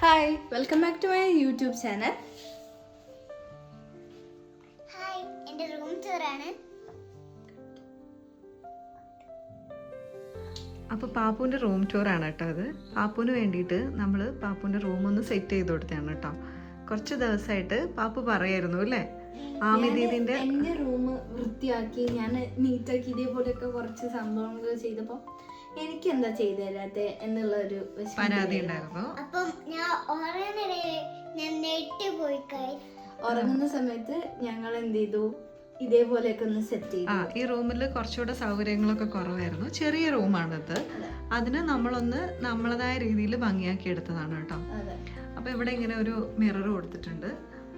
Hi welcome back to my YouTube channel. Hi, എൻ്റെ room ടൂറാണ്. അപ്പോൾ പാപ്പുവിൻ്റെ റൂം ടൂറാണ് കേട്ടോ അത്. പാപ്പുവിന് വേണ്ടിയിട്ട് നമ്മൾ പാപ്പുവിൻ്റെ റൂം ഒന്ന് സെറ്റ് ചെയ്ത് കൊടുത്തതാണ് കേട്ടോ. കുറച്ച് ദിവസമായിട്ട് പാപ്പു പറയായിരുന്നു അല്ലേ, ആമി ദീദിൻ്റെ എൻ്റെ റൂം വൃത്തിയാക്കി ഞാൻ നീറ്റാക്കി ഇതേപോലെയൊക്കെ കുറച്ച് സംഭവങ്ങൾ ചെയ്തപ്പോൾ എനിക്ക് എന്താ ചെയ്തു തരാത്തെ എന്നുള്ള ഒരു പരാതി ഉണ്ടായിരുന്നു. അപ്പം ഞാൻ ഞാൻ നെറ്റ് പോയി ഉറങ്ങുന്ന സമയത്ത് ഞങ്ങൾ എന്ത് ചെയ്തു, ഇതേപോലെയൊക്കെ ഒന്ന് സെറ്റ് ചെയ്തു. ഈ റൂമിൽ കുറച്ചുകൂടെ സൗകര്യങ്ങളൊക്കെ കുറവായിരുന്നു. ചെറിയ റൂമാണിത്. അതിന് നമ്മളൊന്ന് നമ്മളതായ രീതിയിൽ ഭംഗിയാക്കി എടുത്തതാണ് കേട്ടോ. അപ്പൊ ഇവിടെ ഇങ്ങനെ ഒരു മിറർ കൊടുത്തിട്ടുണ്ട്.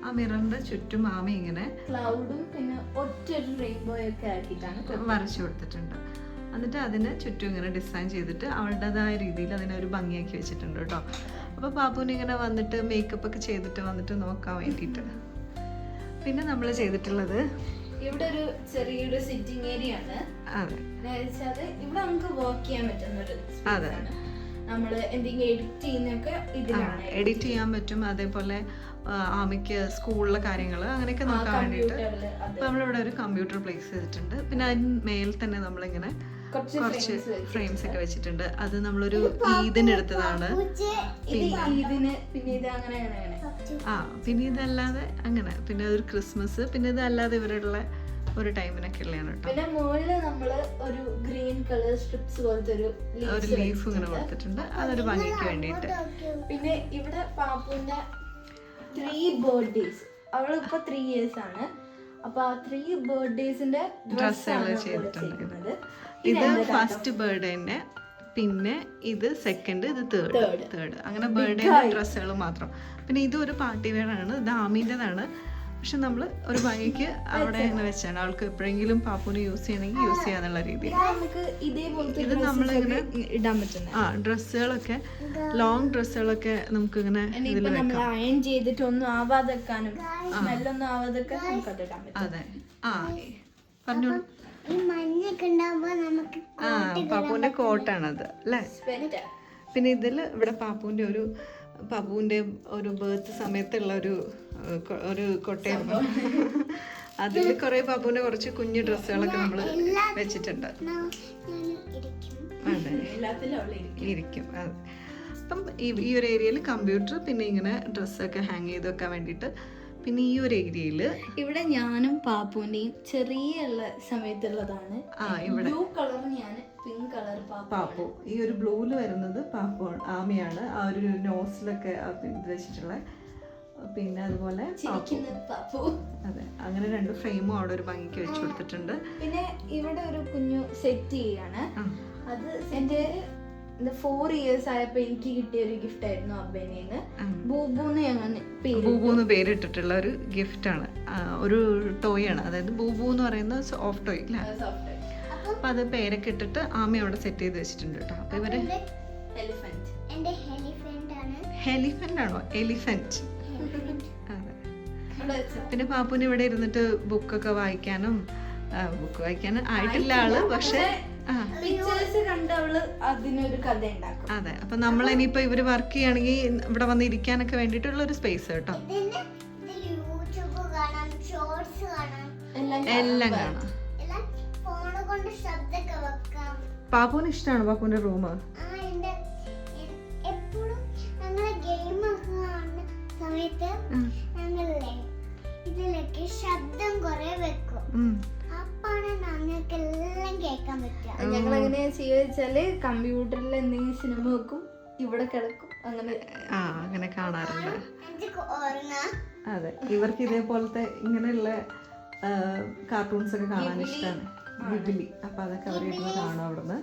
ആ മിററിന്റെ ചുറ്റും ആമി ഇങ്ങനെ ക്ലൗഡും പിന്നെ ഒറ്റ റെയിൻബോ ഒക്കെ ആക്കിയിട്ടാണ് വരച്ചു കൊടുത്തിട്ടുണ്ട്. എന്നിട്ട് അതിന് ചുറ്റും ഇങ്ങനെ ഡിസൈൻ ചെയ്തിട്ട് അവളുടേതായ രീതിയിൽ അതിനെ ഒരു ഭംഗിയാക്കി വെച്ചിട്ടുണ്ട് കേട്ടോ. അപ്പോൾ പാപ്പുവിന് ഇങ്ങനെ വന്നിട്ട് മേക്കപ്പ് ഒക്കെ ചെയ്തിട്ട് വന്നിട്ട് നോക്കാൻ വേണ്ടിയിട്ട്. പിന്നെ നമ്മൾ ചെയ്തിട്ടുള്ളത് ഇവിടെ ഒരു ചെറിയൊരു സിറ്റിംഗ് ഏരിയ ആണ്. അതെ, ഇവിടെ നമുക്ക് വർക്ക് ചെയ്യാൻ പറ്റുന്ന ഒരു അതെ, നമ്മള് എന്തെങ്കിലും എഡിറ്റ് ചെയ്യുന്നൊക്കെ ഇതിലാണ് എഡിറ്റ് ചെയ്യാൻ പറ്റും. അതേപോലെ ആമിക്ക് സ്കൂളിലെ കാര്യങ്ങൾ അങ്ങനെയൊക്കെ നോക്കാൻ വേണ്ടിയിട്ട് അപ്പൊ നമ്മളിവിടെ ഒരു കമ്പ്യൂട്ടർ പ്ലേസ് ചെയ്തിട്ടുണ്ട്. പിന്നെ അതിന് മേൽ തന്നെ നമ്മളിങ്ങനെ കുറച്ച് ഫ്രെയിംസ് ഒക്കെ വെച്ചിട്ടുണ്ട്. അത് നമ്മളൊരു ഈദിന് എടുത്തതാണ്. പിന്നെ ഇതല്ലാതെ അങ്ങനെ, പിന്നെ ഒരു ക്രിസ്മസ്, പിന്നെ ഇതല്ലാതെ ഇവരുടെ ഒരു ടൈമിനൊക്കെ ഉള്ളതാണ് കേട്ടോ. പിന്നെ മുകളില് നമ്മള് ഒരു ഗ്രീൻ കളർ സ്ട്രിപ്സ് പോലത്തെ ഒരു ലീഫ് ഇങ്ങനെ കൊടുത്തിട്ടുണ്ട്. അതൊരു ഭംഗിക്ക് വേണ്ടിയിട്ട്. പിന്നെ ഇവിടെ പാപ്പുവിന്റെ 3 ബർത്ത്ഡേസ്, അവളിപ്പോ 3 years ആണ്. അപ്പൊ ആ 3 ബർത്ത്ഡേസിന്റെ ഡ്രസ്സുകൾ ചെയ്തിട്ടുണ്ട്. ഇത് ഫസ്റ്റ് ബർത്ത്ഡേന്റെ, പിന്നെ ഇത് സെക്കൻഡ്, ഇത് തേർഡ് അങ്ങനെ ബർത്ത്ഡേന്റെ ഡ്രസ്സുകൾ മാത്രം. പിന്നെ ഇത് ഒരു പാർട്ടി വെയർ ആണ്. ഇത് ആമീൻ്റെതാണ്. പക്ഷെ നമ്മൾ ഒരു ഭംഗിക്ക് അവിടെ അങ്ങനെ വെച്ചാണ്. അവൾക്ക് എപ്പോഴെങ്കിലും പാപ്പുവിന് യൂസ് ചെയ്യണമെങ്കിൽ യൂസ് ചെയ്യാന്നുള്ള രീതിയിൽ. ഇത് നമ്മളിങ്ങനെ ഇടാൻ പറ്റുന്ന ഡ്രസ്സുകളൊക്കെ, ലോങ് ഡ്രസ്സുകളൊക്കെ നമുക്ക് ഇങ്ങനെ ഇതിൽ വെക്കാം. അയൺ ചെയ്തിട്ടൊന്നും ആവാതെക്കാനും സ്മെല്ലൊന്നും ആവാതൊക്കെ നമുക്ക് അത് ഇടാൻ പറ്റും. അതെ, പറഞ്ഞോളൂ. പാപ്പുവിന്റെ കോട്ടാണത് അല്ലേ. പിന്നെ ഇതിൽ ഇവിടെ പാപ്പുവിന്റെ ഒരു ബർത്ത് സമയത്തുള്ള ഒരു കൊട്ടയായിരുന്നു. അതിൽ കുറെ പാപ്പുവിന്റെ കുറച്ച് കുഞ്ഞു ഡ്രസ്സുകളൊക്കെ നമ്മൾ വെച്ചിട്ടുണ്ട്. അതെ, ഇരിക്കും. അതെ. അപ്പം ഈ ഒരു ഏരിയയിൽ കമ്പ്യൂട്ടർ, പിന്നെ ഇങ്ങനെ ഡ്രസ്സൊക്കെ ഹാങ് ചെയ്ത് വെക്കാൻ വേണ്ടിയിട്ട്. പിന്നെ ഈ ഒരു ഏരിയയിൽ ഇവിടെ ഞാനും പാപ്പുവിന്റെയും ചെറിയ സമയത്തുള്ളതാണ്. ബ്ലൂ കളർ ഞാൻ, പിങ്ക് കളർ പാപ്പു. ഈ ഒരു ബ്ലൂവിൽ വരുന്നത് പാപ്പു ആമിയാണ്. ആ ഒരു നോസിലൊക്കെ ഇത് വെച്ചിട്ടുള്ള. പിന്നെ അതുപോലെ പാപ്പു. അതെ, അങ്ങനെ 2 ഫ്രെയിമും അവിടെ ഒരു ഭംഗിക്ക് വെച്ച് കൊടുത്തിട്ടുണ്ട്. പിന്നെ ഇവിടെ ഒരു കുഞ്ഞു സെറ്റ് ചെയ്യാണ്. അത് എന്റെ 4 years ആയപ്പോ എനിക്ക് കിട്ടിയ ഒരു ഗിഫ്റ്റ് ആയിരുന്നു അബ്ബേനേന്ന്. ബൂബൂന്ന് പേരിട്ടിട്ടുള്ള ഒരു ഗിഫ്റ്റ് ആണ്. ഒരു ടോയ് ആണ്. അതായത് ബൂബു എന്ന് പറയുന്ന സോഫ്റ്റ് ടോയ് അല്ലേ. അപ്പൊ അത് പേരൊക്കെ ഇട്ടിട്ട് ആമി അവിടെ സെറ്റ് ചെയ്ത് വെച്ചിട്ടുണ്ട് കേട്ടോ. അപ്പൊ ഇവര് ഹെലിഫന്റ് ആണോ? എലിഫന്റ്. അതെ. പിന്നെ പാപ്പുവിന് ഇവിടെ ഇരുന്നിട്ട് ബുക്ക് വായിക്കാനും ആയിട്ടില്ല ആള്, പക്ഷെ അതെ. അപ്പൊ നമ്മൾ ഇനിയിപ്പോ ഇവര് വർക്ക് ചെയ്യുകയാണെങ്കിൽ ഇവിടെ വന്ന് ഇരിക്കാനൊക്കെ വേണ്ടിയിട്ടുള്ള ഒരു സ്പേസ് കേട്ടോ. എല്ലാം കാണാം. പാപ്പുവിന് ഇഷ്ടമാണ് പാപ്പുവിന്റെ റൂം. ശബ്ദം കുറെ വെക്കും. ഞങ്ങൾ എങ്ങനെയാ ചെയ്യുവെച്ചാല് കമ്പ്യൂട്ടറിൽ എന്തെങ്കിലും സിനിമ വെക്കും, ഇവിടെ കിടക്കും, അങ്ങനെ കാണാറുണ്ട്. അതെ, ഇവർക്ക് ഇതേപോലത്തെ ഇങ്ങനെയുള്ള കാർട്ടൂൺസ് ഒക്കെ കാണാൻ ഇഷ്ടമാണ്. ഗിബിലി. അപ്പൊ അതൊക്കെ അവരിരുന്ന് കാണും അവിടുന്ന്.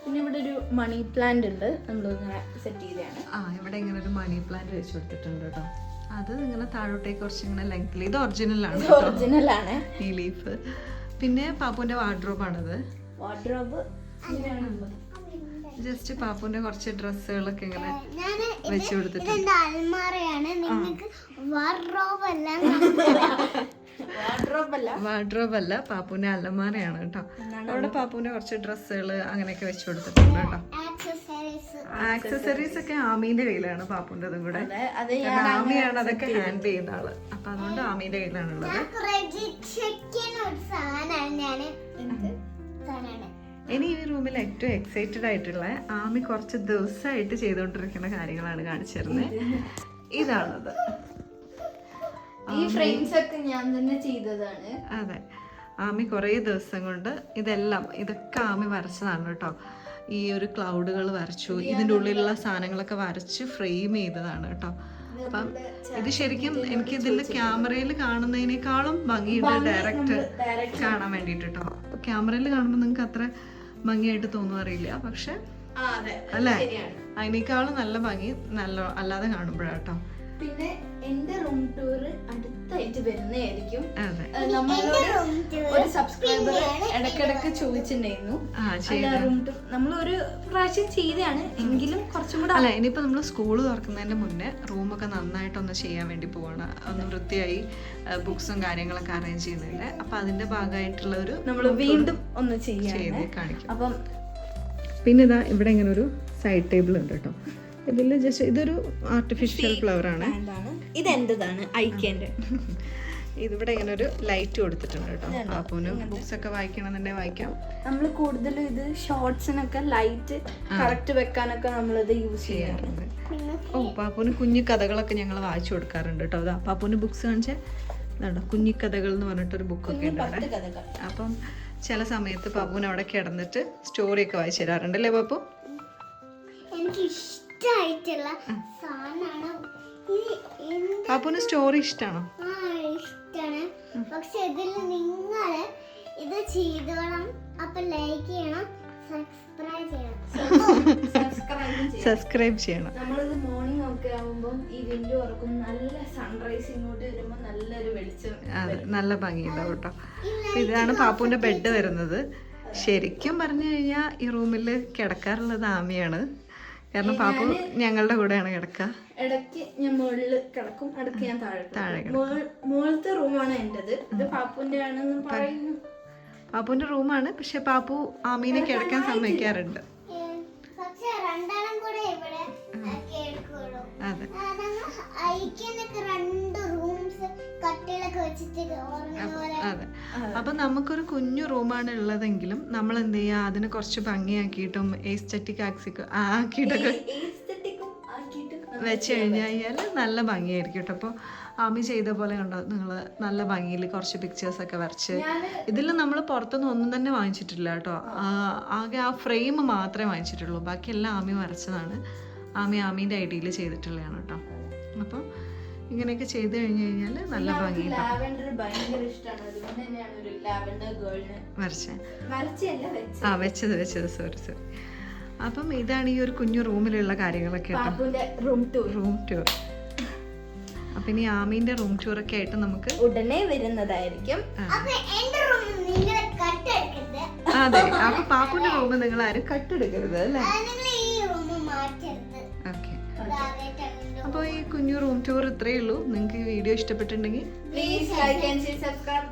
പിന്നെ ഇവിടെ ഒരു മണി പ്ലാന്റ് ഉണ്ട്, നമ്മൾ ഇങ്ങനെ സെറ്റ് ചെയ്തതാണ്. ഇവിടെ ഇങ്ങനെ ഒരു മണി പ്ലാന്റ് വെച്ച് കൊടുത്തിട്ടുണ്ട് കേട്ടോ. അത് ഇങ്ങനെ താഴോട്ടേക്ക് കുറച്ച് ഇങ്ങനെ ലെങ്ത്തിൽ. ഇത് ഒറിജിനലാണ് ഈ ലീഫ്. പിന്നെ പാപ്പുവിന്റെ വാർഡ്രോബാണത്. ജസ്റ്റ് പാപ്പുവിന്റെ കുറച്ച് ഡ്രസ്സുകളൊക്കെ ഇങ്ങനെ വെച്ച് കൊടുത്തിട്ടുണ്ട്. വാർഡ്രോബല്ല, പാപ്പുവിന്റെ അലമാരയാണ് കേട്ടോ. അവിടെ പാപ്പുവിന്റെ കുറച്ച് ഡ്രസ്സുകൾ അങ്ങനെയൊക്കെ വെച്ച് കൊടുത്തിട്ടുണ്ട് കേട്ടോ. ആക്സസറീസ് ഒക്കെ ആമീന്റെ കയ്യിലാണ് പാപ്പുൻ്റെതും കൂടെ. അതെ, അത് കാരണം ആമിയാണ് അതൊക്കെ ഹാൻഡിൽ ചെയ്യുന്ന ആള്. അപ്പൊ അതുകൊണ്ട് ആമീന്റെ കയ്യിലാണുള്ളത്. ഇനി ഈ റൂമിൽ ഏറ്റവും എക്സൈറ്റഡ് ആയിട്ടുള്ള ആമി കുറച്ച് ദിവസമായിട്ട് ചെയ്തുകൊണ്ടിരിക്കുന്ന കാര്യങ്ങളാണ് കാണിച്ചു തരുന്നത്. ഇതാണത്. ഈ ഫ്രെയിംസ് ഒക്കെ ഞാൻ തന്നെ ചെയ്തതാണ്. അതെ, ആമി കുറേ ദിവസം കൊണ്ട് ഇതൊക്കെ ആമി വരച്ചതാണ് കേട്ടോ. ഈ ഒരു ക്ലൗഡുകൾ വരച്ചു, ഇതിൻ്റെ ഉള്ളിലുള്ള സാധനങ്ങളൊക്കെ വരച്ച് ഫ്രെയിം ചെയ്തതാണ് കേട്ടോ. അപ്പം ഇത് ശരിക്കും എനിക്ക് ഇതിൽ ക്യാമറയിൽ കാണുന്നതിനേക്കാളും ഭംഗിയുണ്ട് ഡയറക്റ്റ് കാണാൻ വേണ്ടിയിട്ട് കേട്ടോ. ക്യാമറയിൽ കാണുമ്പോൾ നിങ്ങൾക്ക് അത്ര ഭംഗിയായിട്ട് തോന്നുന്നറിയില്ല, പക്ഷെ അല്ലേ അതിനേക്കാളും നല്ല ഭംഗി അല്ലാതെ കാണുമ്പോഴാട്ടോ. പിന്നെ എന്റെ റൂം ടൂർ അടുത്തായിട്ട് വരുന്നതായിരിക്കും. അതെ, നമ്മളോട് ഒരു സബ്സ്ക്രൈബർ ഇടക്കിടക്ക് ചോദിച്ചിട്ടുണ്ടായിരുന്നു റൂം ടൂർ. നമ്മൾ ഒരു പ്രാവശ്യം ചെയ്തതാണ്, എങ്കിലും കുറച്ചും കൂടെ അല്ല. ഇനിയിപ്പോ നമ്മള് സ്കൂള് തുറക്കുന്നതിന്റെ മുന്നേ റൂമൊക്കെ നന്നായിട്ടൊന്ന് ചെയ്യാൻ വേണ്ടി പോവാണ്. ഒന്ന് വൃത്തിയായി ബുക്സും കാര്യങ്ങളൊക്കെ അറേഞ്ച് ചെയ്യുന്നില്ല. അപ്പൊ അതിന്റെ ഭാഗമായിട്ടുള്ള ഒരു നമ്മൾ വീണ്ടും ഒന്ന് ചെയ്ത് കാണിക്കും. അപ്പം പിന്നെ ഇതാ ഇവിടെ ഇങ്ങനെ ഒരു സൈഡ് ടേബിൾ ഉണ്ട് കേട്ടോ. ഇതിൽ ജസ്റ്റ് ഇതൊരു ആർട്ടിഫിഷ്യൽ ഫ്ലവർ ആണ്. ഇതെന്റേതാണ്, ഐക്യന്റെ. ഇതിവിടെ ഇങ്ങനെ ഒരു ലൈറ്റ് കൊടുത്തിട്ടുണ്ട് കേട്ടോ. പാപ്പുന് ബുക്സ് ഒക്കെ വായിക്കണമെന്നുണ്ടെങ്കിൽ വായിക്കാം. നമ്മൾ കൂടുതലും ഇത് ഷോർട്സിനൊക്കെ ലൈറ്റ് കറക്റ്റ് വെക്കാനൊക്കെ നമ്മളിത് യൂസ് ചെയ്യാറുണ്ട്. പാപ്പുന് കുഞ്ഞു കഥകളൊക്കെ ഞങ്ങൾ വായിച്ചു കൊടുക്കാറുണ്ട് കേട്ടോ. അതാ പാപ്പുന് ബുക്സ് കാണിച്ചാൽ കുഞ്ഞിക്കഥകൾ എന്ന് പറഞ്ഞിട്ടൊരു ബുക്കൊക്കെ ഉണ്ട് അവിടെ. അപ്പം ചില സമയത്ത് പാപ്പുന് അവിടെ കിടന്നിട്ട് സ്റ്റോറിയൊക്കെ വായിച്ചു തരാറുണ്ടല്ലേ പാപ്പു? എനിക്ക് ഇഷ്ടമായിട്ടുള്ള സാധനമാണ്. പാപ്പുന് സ്റ്റോറി ഇഷ്ടമാണോ? ഇഷ്ടമാണ്. പക്ഷെ ഇതിൽ നിങ്ങൾ ഇത് ചെയ്തോളാം. അപ്പൊ ലൈക്ക് ചെയ്യണം, സബ്സ്ക്രൈബ് ചെയ്യണം. നമ്മളിത് മോർണിംഗ് ഒക്കെ ആവുമ്പോൾ ഈ വിൻഡോ തുറക്കും, നല്ല സൺറൈസ് ഇങ്ങോട്ട് വരുമ്പോൾ നല്ലൊരു വെളിച്ചം. അതെ, നല്ല ഭംഗിയുണ്ടാവും കേട്ടോ. ഇതാണ് പാപ്പുവിന്റെ ബെഡ് വരുന്നത്. ശരിക്കും പറഞ്ഞു കഴിഞ്ഞാൽ ഈ റൂമിൽ കിടക്കാറുള്ളത് ആമിയാണ്. കാരണം പാപ്പു ഞങ്ങളുടെ കൂടെയാണ് കിടക്കുക. ഇടയ്ക്ക് ഞാൻ മുകളിൽ കിടക്കും, ഇടയ്ക്ക് ഞാൻ താഴെ. മുകളിലത്തെ റൂമാണ് എന്റേത്. ഇത് പാപ്പുന്റെ ആണെന്ന് പറയുന്നു. പാപ്പുവിന്റെ റൂമാണ്, പക്ഷെ പാപ്പു ആമീനെ കിടക്കാൻ സമ്മതിക്കാറുണ്ട്. പക്ഷെ രണ്ടാളും കൂടെ ഇവിടെ കേൾക്കുള്ളൂ. അതെ, അതെ. അപ്പൊ നമുക്കൊരു കുഞ്ഞു റൂമാണ് ഉള്ളതെങ്കിലും നമ്മൾ എന്ത് ചെയ്യാ, അതിനെ കുറച്ച് ഭംഗിയാക്കിയിട്ടും എസ്തെറ്റിക് ആക്കിയിട്ടൊക്കെ വെച്ച് കഴിഞ്ഞാൽ നല്ല ഭംഗിയായിരിക്കും കേട്ടോ. അപ്പോൾ ആമി ചെയ്ത പോലെ കണ്ടോ നിങ്ങൾ, നല്ല ഭംഗിയിൽ കുറച്ച് പിക്ചേഴ്സൊക്കെ വരച്ച്. ഇതിൽ നമ്മൾ പുറത്തൊന്നും ഒന്നും തന്നെ വാങ്ങിച്ചിട്ടില്ല കേട്ടോ. ആകെ ആ ഫ്രെയിം മാത്രമേ വാങ്ങിച്ചിട്ടുള്ളൂ, ബാക്കിയെല്ലാം ആമി വരച്ചതാണ്. ആമീൻ്റെ ഐഡിയയിൽ ചെയ്തിട്ടുള്ളതാണ് കേട്ടോ. അപ്പം ഇങ്ങനെയൊക്കെ ചെയ്ത് കഴിഞ്ഞ് കഴിഞ്ഞാൽ നല്ല ഭംഗി വെച്ചത് സോറി. അപ്പം ഇതാണ് ഈ ഒരു കുഞ്ഞു റൂമിലുള്ള കാര്യങ്ങളൊക്കെ റൂം ടൂർ. അപ്പൊ ഇനി ആമീന്റെ റൂം ടൂർ ഒക്കെ ആയിട്ട് നമുക്ക് ഉടനെ വരുന്നതായിരിക്കും. അതെ, അപ്പൊ പാപ്പുന്റെ റൂം നിങ്ങൾ ആരും കട്ടെടുക്കരുത് അല്ലേ? ഓക്കെ. അപ്പോൾ ഈ കുഞ്ഞു റൂം ടൂർ ഇത്രയേ ഉള്ളൂ. നിങ്ങൾക്ക് ഈ വീഡിയോ ഇഷ്ടപ്പെട്ടിട്ടുണ്ടെങ്കിൽ പ്ലീസ് ലൈക്ക് ആൻഡ് സബ്സ്ക്രൈബ്.